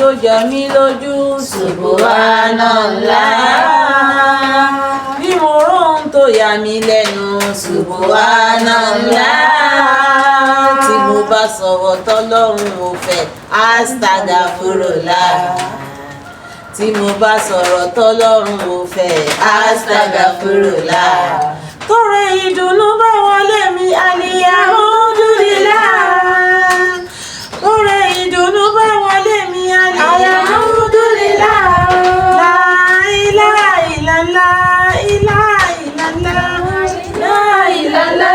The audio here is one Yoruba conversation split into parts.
tó jọ mí lójú Subhanallah. Bí mo róhun tó yà mí lẹ́nu Subhanallah. Tí mo bá sọ̀rọ̀ tọ́lọ́run ò fẹ́ Astagfirullah. Tí mo bá sọ̀rọ̀ tọ́lọ́run ò fẹ́ Astagfirullah. Torí ìdùnnú bá wọlé mi Alhamdulillah. Torí ìdùnnú bá wọlé mi Alhamdulillah. La ilaha illallah, ilaha illallah, la ilaha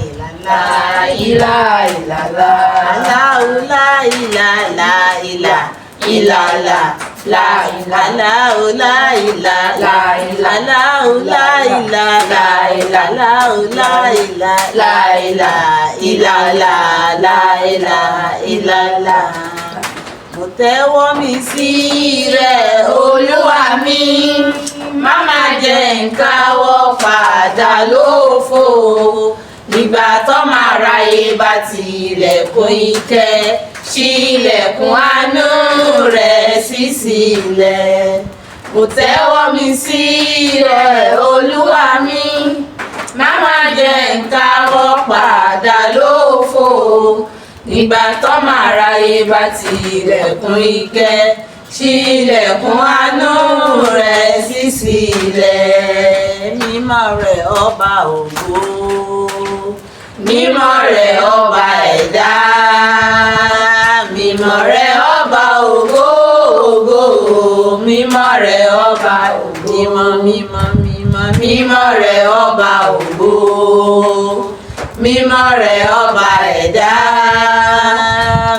illallah, ilaha illallah. Allahu la ilaha illallah. Ilala la ilala la ilala ilala la ilala ilala la ilala ilala la ilala. Mo tẹ́wọ́ mi sí rẹ̀ Olúwa mi, má má jẹ́ n káwọ́ padà lófo. Nígbà tọ́mọ aráyé bá tilẹ̀kùn ìkẹ́, ṣí ilẹ̀kùn àánú rẹ̀ ṣí sílẹ̀. Mo tẹ́wọ́ mi sí rẹ̀ Olúwa mi, má má jẹ́ n káwọ́ padà lófo. Nígbà tọ́mọ aráyé bá tilẹ̀kùn ìkẹ́, ṣí ilẹ̀kùn àánú rẹ̀ ṣí sílẹ̀. Mímọ́ rẹ̀ ọba ògo, mímọ́ rẹ̀ ọba ẹ̀dá, mímọ́ rẹ̀ ọba ògo ògo, mímọ́ rẹ̀ ọba ògo, mímọ́ rẹ̀ ọba ògo, mímọ́ rẹ̀ ọba ẹ̀dá,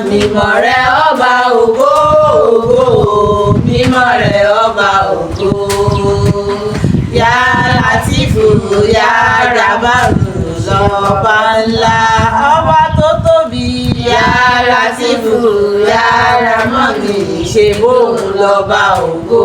mímọ́ rẹ̀ ọba ògo ògo, mímọ́ rẹ̀ ọba ògo. Yá Látìfù yá Rábàrù lọ́ba ńlá, ọba tó tóbi. Yá Látìfù yá Rámọ́nì, ṣe bóun lọ́ba ògo.